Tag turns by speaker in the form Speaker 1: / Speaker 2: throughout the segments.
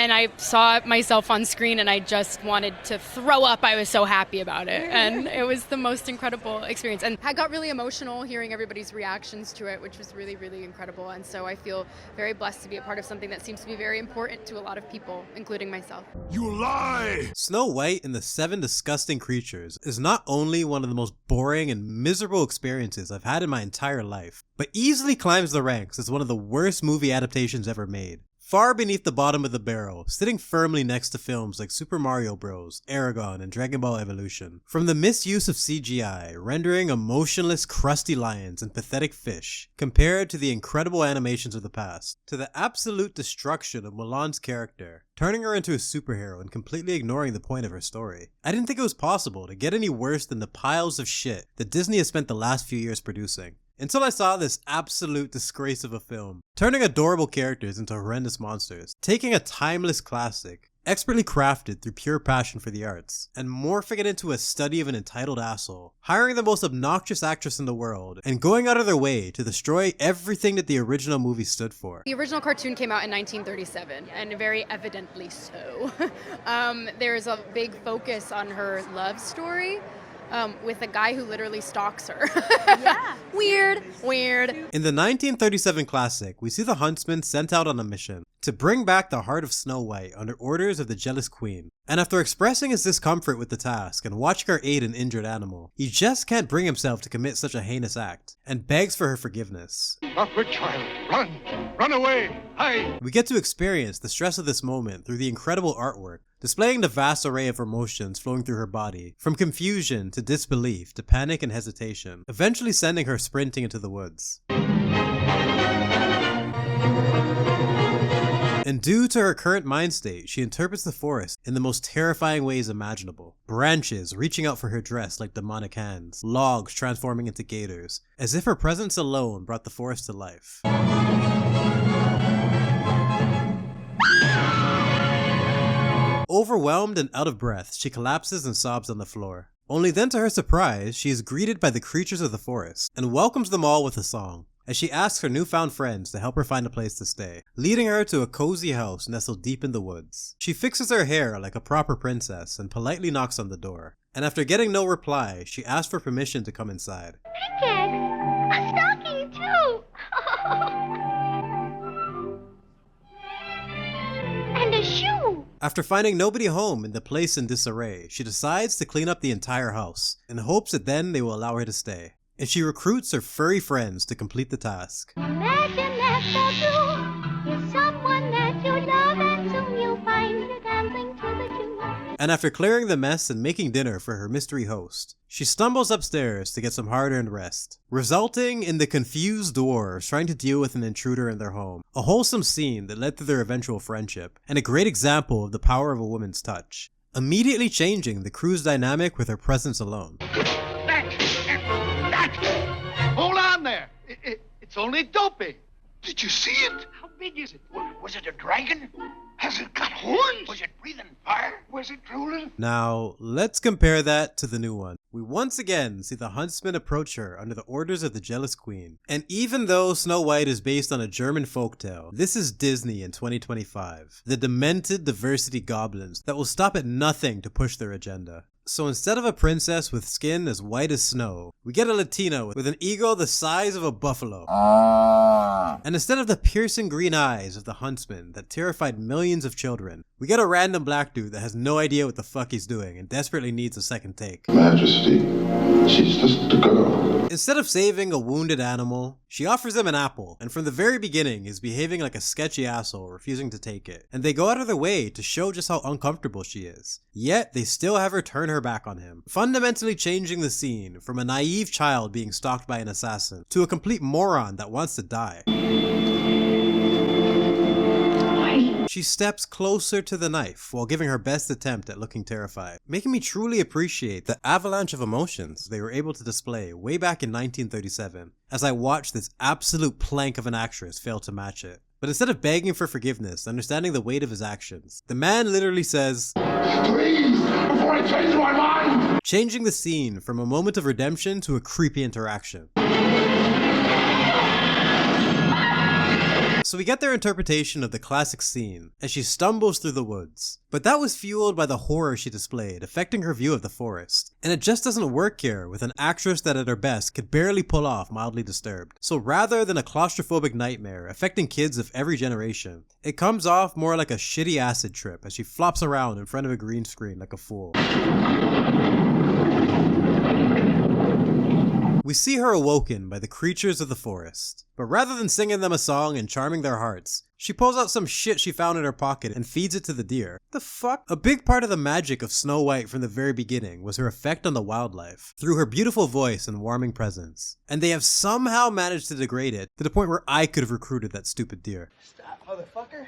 Speaker 1: and I saw myself on screen and I just wanted to throw up. I was so happy about it, and it was the most incredible experience. And I got really emotional hearing everybody's reactions to it, which was really, really incredible. And so I feel very blessed to be a part of something that seems to be very important to a lot of people, including myself.
Speaker 2: You lie! Snow White and the Seven Disgusting Creatures is not only one of the most boring and miserable experiences I've had in my entire life, but easily climbs the ranks as one of the worst movie adaptations ever made. Far beneath the bottom of the barrel, sitting firmly next to films like Super Mario Bros., Aragon, and Dragon Ball Evolution. From the misuse of CGI, rendering emotionless, crusty lions and pathetic fish, compared to the incredible animations of the past, to the absolute destruction of Mulan's character, turning her into a superhero and completely ignoring the point of her story. I didn't think it was possible to get any worse than the piles of shit that Disney has spent the last few years producing. Until I saw this absolute disgrace of a film, turning adorable characters into horrendous monsters, taking a timeless classic, expertly crafted through pure passion for the arts, and morphing it into a study of an entitled asshole, hiring the most obnoxious actress in the world, and going out of their way to destroy everything that the original movie stood for.
Speaker 1: The original cartoon came out in 1937, and very evidently so. There's a big focus on her love story. With a guy who literally stalks her. Yeah. Weird.
Speaker 2: In the 1937 classic, we see the huntsman sent out on a mission to bring back the heart of Snow White under orders of the jealous queen. And after expressing his discomfort with the task and watching her aid an injured animal, he just can't bring himself to commit such a heinous act, and begs for her forgiveness.
Speaker 3: Backward, child. Run away. Hide.
Speaker 2: We get to experience the stress of this moment through the incredible artwork, displaying the vast array of emotions flowing through her body, from confusion to disbelief to panic and hesitation, eventually sending her sprinting into the woods. And due to her current mind state, she interprets the forest in the most terrifying ways imaginable. Branches reaching out for her dress like demonic hands, logs transforming into gators, as if her presence alone brought the forest to life. Overwhelmed and out of breath, she collapses and sobs on the floor. Only then, to her surprise, she is greeted by the creatures of the forest and welcomes them all with a song, as she asks her newfound friends to help her find a place to stay, leading her to a cozy house nestled deep in the woods. She fixes her hair like a proper princess and politely knocks on the door, and after getting no reply, she asks for permission to come inside.
Speaker 4: Pickaxe! A stocking too! And a shoe!
Speaker 2: After finding nobody home and the place in disarray, she decides to clean up the entire house, in hopes that then they will allow her to stay. And she recruits her furry friends to complete the task.
Speaker 4: Imagine that so is someone that you love, and soon you'll find you're dancing to the tune.
Speaker 2: And after clearing the mess and making dinner for her mystery host, she stumbles upstairs to get some hard-earned rest, resulting in the confused dwarves trying to deal with an intruder in their home. A wholesome scene that led to their eventual friendship, and a great example of the power of a woman's touch, immediately changing the crew's dynamic with her presence alone.
Speaker 3: Hold on there. It's only Dopey. Did you see it? How big is it? Was it a dragon? Has it got horns? Was it breathing fire? Was it drooling?
Speaker 2: Now, let's compare that to the new one. We once again see the huntsman approach her under the orders of the jealous queen. And even though Snow White is based on a German folktale, this is Disney in 2025. The demented diversity goblins that will stop at nothing to push their agenda. So instead of a princess with skin as white as snow, we get a Latina with an ego the size of a buffalo. And instead of the piercing green eyes of the huntsman that terrified millions of children, we get a random black dude that has no idea what the fuck he's doing and desperately needs a second take.
Speaker 5: Majesty, she's just a girl.
Speaker 2: Instead of saving a wounded animal, she offers him an apple, and from the very beginning is behaving like a sketchy asshole, refusing to take it. And they go out of their way to show just how uncomfortable she is. Yet, they still have her turn her back on him, fundamentally changing the scene from a naive child being stalked by an assassin to a complete moron that wants to die. She steps closer to the knife while giving her best attempt at looking terrified, making me truly appreciate the avalanche of emotions they were able to display way back in 1937 as I watched this absolute plank of an actress fail to match it. But instead of begging for forgiveness, understanding the weight of his actions, the man literally says,
Speaker 5: Please, before I change my mind!
Speaker 2: Changing the scene from a moment of redemption to a creepy interaction. So we get their interpretation of the classic scene as she stumbles through the woods. But that was fueled by the horror she displayed, affecting her view of the forest. And it just doesn't work here with an actress that at her best could barely pull off Mildly Disturbed. So rather than a claustrophobic nightmare affecting kids of every generation, it comes off more like a shitty acid trip as she flops around in front of a green screen like a fool. We see her awoken by the creatures of the forest, but rather than singing them a song and charming their hearts, she pulls out some shit she found in her pocket and feeds it to the deer. The fuck? A big part of the magic of Snow White from the very beginning was her effect on the wildlife, through her beautiful voice and warming presence. And they have somehow managed to degrade it to the point where I could have recruited that stupid deer.
Speaker 6: Stop, motherfucker.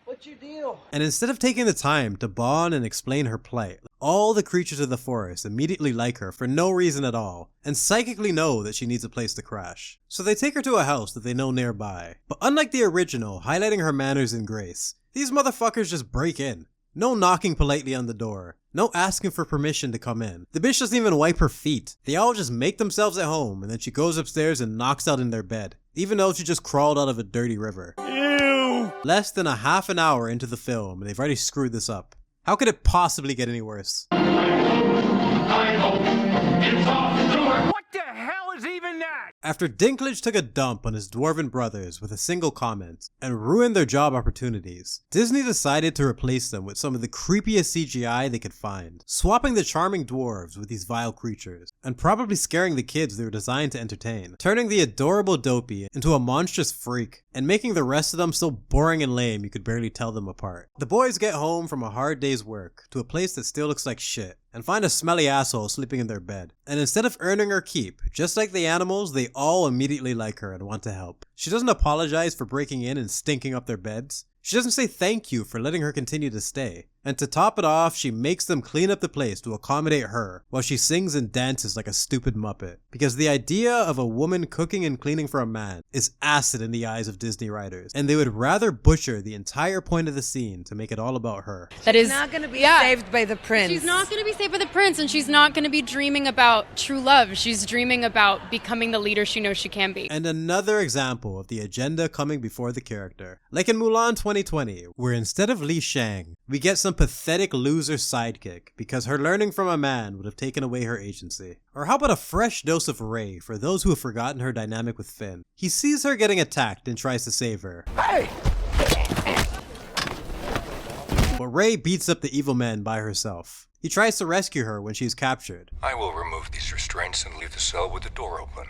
Speaker 6: What's your deal?
Speaker 2: And instead of taking the time to bond and explain her plight, all the creatures of the forest immediately like her for no reason at all, and psychically know that she needs a place to crash. So they take her to a house that they know nearby. But unlike the original, highlighting her manners and grace, these motherfuckers just break in. No knocking politely on the door. No asking for permission to come in. The bitch doesn't even wipe her feet. They all just make themselves at home, and then she goes upstairs and knocks out in their bed, even though she just crawled out of a dirty river. Ew! Less than a half an hour into the film, and they've already screwed this up. How could it possibly get any worse?
Speaker 5: I hope it's off the door.
Speaker 6: What the hell is even that?
Speaker 2: After Dinklage took a dump on his dwarven brothers with a single comment and ruined their job opportunities, Disney decided to replace them with some of the creepiest CGI they could find, swapping the charming dwarves with these vile creatures, and probably scaring the kids they were designed to entertain, turning the adorable Dopey into a monstrous freak, and making the rest of them so boring and lame you could barely tell them apart. The boys get home from a hard day's work to a place that still looks like shit, and find a smelly asshole sleeping in their bed. And instead of earning her keep, just like the animals, they all immediately like her and want to help. She doesn't apologize for breaking in and stinking up their beds. She doesn't say thank you for letting her continue to stay. And to top it off, she makes them clean up the place to accommodate her while she sings and dances like a stupid muppet. Because the idea of a woman cooking and cleaning for a man is acid in the eyes of Disney writers, and they would rather butcher the entire point of the scene to make it all about her.
Speaker 1: That is
Speaker 7: Not going to be saved by the prince.
Speaker 1: She's not going to be saved by the prince, and she's not going to be dreaming about true love. She's dreaming about becoming the leader she knows she can be.
Speaker 2: And another example of the agenda coming before the character. Like in Mulan 2020, where instead of Li Shang, we get some pathetic loser sidekick because her learning from a man would have taken away her agency. Or how about a fresh dose of Rey for those who have forgotten her dynamic with Finn? He sees her getting attacked and tries to save her.
Speaker 6: Hey!
Speaker 2: But Rey beats up the evil man by herself. He tries to rescue her when she is captured.
Speaker 8: I will remove these restraints and leave the cell with the door open.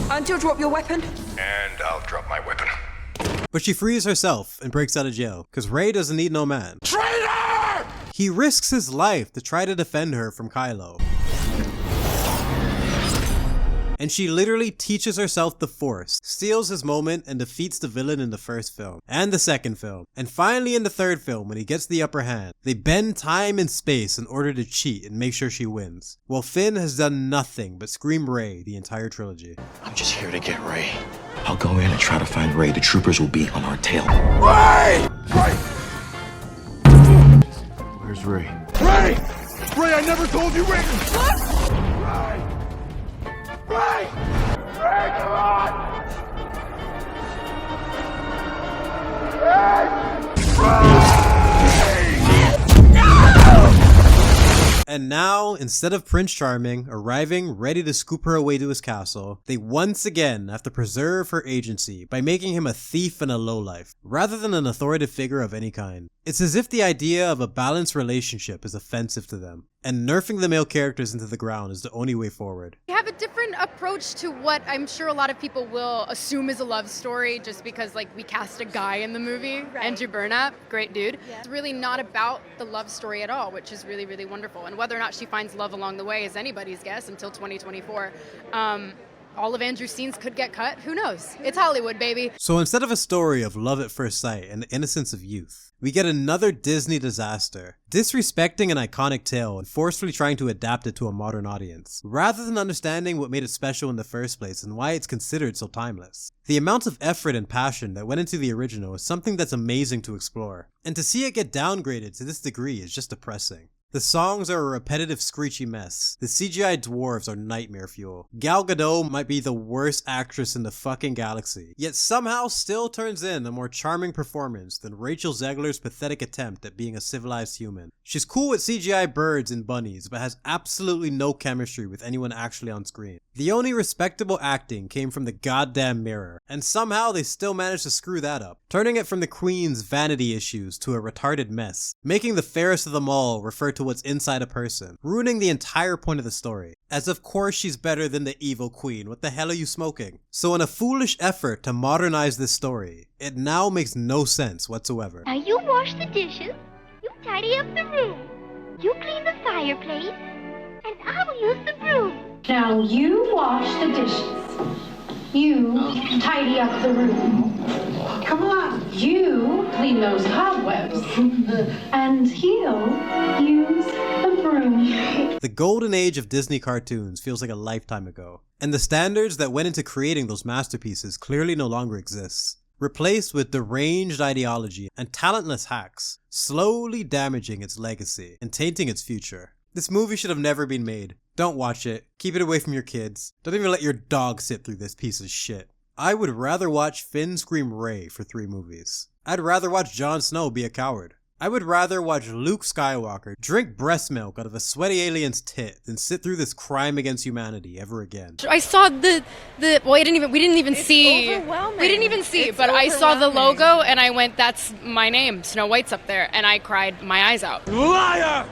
Speaker 7: And you'll drop your weapon?
Speaker 8: And I'll drop my weapon.
Speaker 2: But she frees herself and breaks out of jail, because Rey doesn't need no man.
Speaker 6: Traitor!
Speaker 2: He risks his life to try to defend her from Kylo. And she literally teaches herself the Force, steals his moment, and defeats the villain in the first film, and the second film. And finally in the third film, when he gets the upper hand, they bend time and space in order to cheat and make sure she wins. While Finn has done nothing but scream Rey the entire trilogy.
Speaker 9: I'm just here to get Ray. I'll go in and try to find Ray. The troopers will be on our tail.
Speaker 6: Ray! Ray!
Speaker 9: Where's Ray?
Speaker 6: Ray! Ray, I never told you Ray! What? Ray! Ray! Ray, come on!
Speaker 2: And now, instead of Prince Charming arriving ready to scoop her away to his castle, they once again have to preserve her agency by making him a thief and a lowlife, rather than an authoritative figure of any kind. It's as if the idea of a balanced relationship is offensive to them, and nerfing the male characters into the ground is the only way forward.
Speaker 1: We have a different approach to what I'm sure a lot of people will assume is a love story just because like we cast a guy in the movie,
Speaker 7: Right.
Speaker 1: Andrew Burnap, great dude.
Speaker 7: Yeah.
Speaker 1: It's really not about the love story at all, which is really, really wonderful. And whether or not she finds love along the way is anybody's guess until 2024. All of Andrew's scenes could get cut, who knows? It's Hollywood, baby.
Speaker 2: So instead of a story of love at first sight and the innocence of youth, we get another Disney disaster, disrespecting an iconic tale and forcefully trying to adapt it to a modern audience, rather than understanding what made it special in the first place and why it's considered so timeless. The amount of effort and passion that went into the original is something that's amazing to explore, and to see it get downgraded to this degree is just depressing. The songs are a repetitive screechy mess. The CGI dwarves are nightmare fuel. Gal Gadot might be the worst actress in the fucking galaxy, yet somehow still turns in a more charming performance than Rachel Zegler's pathetic attempt at being a civilized human. She's cool with CGI birds and bunnies, but has absolutely no chemistry with anyone actually on screen. The only respectable acting came from the goddamn mirror, and somehow they still managed to screw that up, turning it from the Queen's vanity issues to a retarded mess, making the fairest of them all refer to what's inside a person, ruining the entire point of the story. As of course she's better than the evil queen, what the hell are you smoking? So in a foolish effort to modernize this story, it now makes no sense whatsoever.
Speaker 4: Now you wash the dishes, you tidy up the room, you clean the fireplace, and I'll use the broom.
Speaker 10: Now you wash the dishes. You tidy up the room. Come on. You clean those cobwebs. And he'll use the broom.
Speaker 2: The golden age of Disney cartoons feels like a lifetime ago, and the standards that went into creating those masterpieces clearly no longer exist, replaced with deranged ideology and talentless hacks, slowly damaging its legacy and tainting its future. This movie should have never been made. Don't watch it. Keep it away from your kids. Don't even let your dog sit through this piece of shit. I would rather watch Finn scream Rey for 3 movies. I'd rather watch Jon Snow be a coward. I would rather watch Luke Skywalker drink breast milk out of a sweaty alien's tit than sit through this crime against humanity ever again.
Speaker 1: I saw the well, we didn't even see.
Speaker 7: Overwhelming.
Speaker 1: We didn't even see,
Speaker 7: It's
Speaker 1: but I saw the
Speaker 7: overwhelming.
Speaker 1: logo and I went, that's my name, Snow White's up there, and I cried my eyes out.
Speaker 6: Liar!